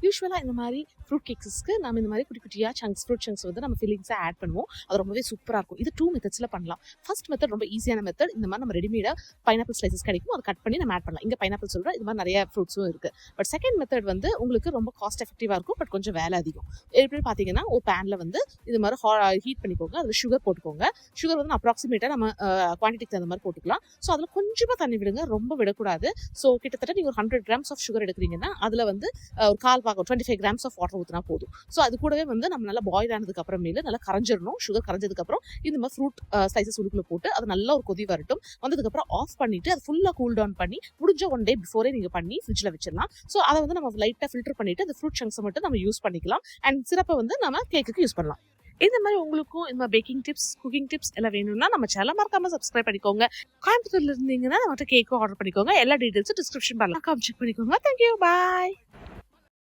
யூஸ்வலாக இந்த மாதிரி ஃப்ரூட் கேக்ஸஸ்க்கு நம்ம இந்த மாதிரி குட்டி குட்டியாக ஃப்ரூட் சங்க்ஸ் வந்து நம்ம ஃபில்லிங்ஸாக ஆட் பண்ணுவோம். அது ரொம்பவே சூப்பராக இருக்கும். இது 2 மெத்தட்ஸில் பண்ணலாம். ஃபர்ஸ்ட் மெத்தட் ரொம்ப ஈஸியான மெத்தட். இந்த மாதிரி நம்ம ரெடிமேடாக பைனாப்பிள் ஸ்லைசஸ் கிடைக்கும், அதை கட் பண்ணி நம்ம ஆட் பண்ணலாம். இங்கே பைனாப்பிள் சொல்கிறோம், இது மாதிரி நிறைய ஃப்ரூட்ஸும் இருக்குது. பட் செகண்ட் மெத்தட் வந்து உங்களுக்கு ரொம்ப காஸ்ட் எஃபெக்டிவாக இருக்கும், பட் கொஞ்சம் வேலை அதிகம். எப்படி பார்த்தீங்கன்னா, ஒரு பேனில் வந்து இது மாதிரி ஹீட் பண்ணிக்கோங்க, அதில் சுகர் போட்டுக்கோங்க. சுகர் வந்து அப்ராக்சிமேட்டாக நம்ம குவான்டிட்டிக்கு தகுந்த மாதிரி போட்டுக்கலாம். ஸோ அதில் கொஞ்சமாக தண்ணி விடுங்க, ரொம்ப விடக்கூடாது. ஸோ கிட்டத்தட்ட நீங்கள் ஒரு 100 கிராம்ஸ் ஆஃப் சுகர் எடுக்கிறீங்கன்னா அதில் வந்து ஒரு கால் பாகம் 25 கிராம்ஸ் ஆஃப் வாட்டர் ஊற்றினா போதும். ஸோ அது கூடவே வந்து நம்ம நல்லா பாயில் ஆனதுக்கு அப்புறமேல நல்லா கரைஞ்சிடணும். சுகர் கரைஞ்சதுக்கப்புறம் இந்த மாதிரி ஃப்ரூட் ஸ்லைசஸ் உள்ளுக்குள்ள போட்டு அது நல்லா ஒரு கொதி வரட்டும். வந்ததுக்கப்புறம் ஆஃப் பண்ணிட்டு அது ஃபுல்லாக கூல் டவுன் பண்ணி முடிஞ்ச 1 டே பிஃபோரே நீங்கள் பண்ணி ஃப்ரிட்ஜில் வச்சிடலாம். ஸோ அதை வந்து நம்ம லைட்டாக ஃபில்டர் பண்ணிட்டு அந்த ஃப்ரூட் சங்க்ஸை மட்டும் நம்ம யூஸ் பண்ணிக்கலாம். அண்ட் சிறப்பை வந்து நம்ம கேக்குக்கு யூஸ் பண்ணலாம். இந்த மாதிரி உங்களுக்கும் இந்த மாதிரி பேக்கிங் டிப்ஸ், குக்கிங் டிப்ஸ் எல்லாம் வேணும்னா நம்ம சேனலை மறக்காம சப்ஸ்கிரைப் பண்ணிக்கோங்க. கோயம்புத்தூர்ல இருந்தீங்கன்னா நம்மகிட்ட கேக்கும் ஆர்டர் பண்ணிக்கோங்க. எல்லா டீடைல்ஸும் டிஸ்கிரிப்ஷன் பண்ணலாம், செக் பண்ணிக்கோங்க. தேங்க்யூ, பாய்.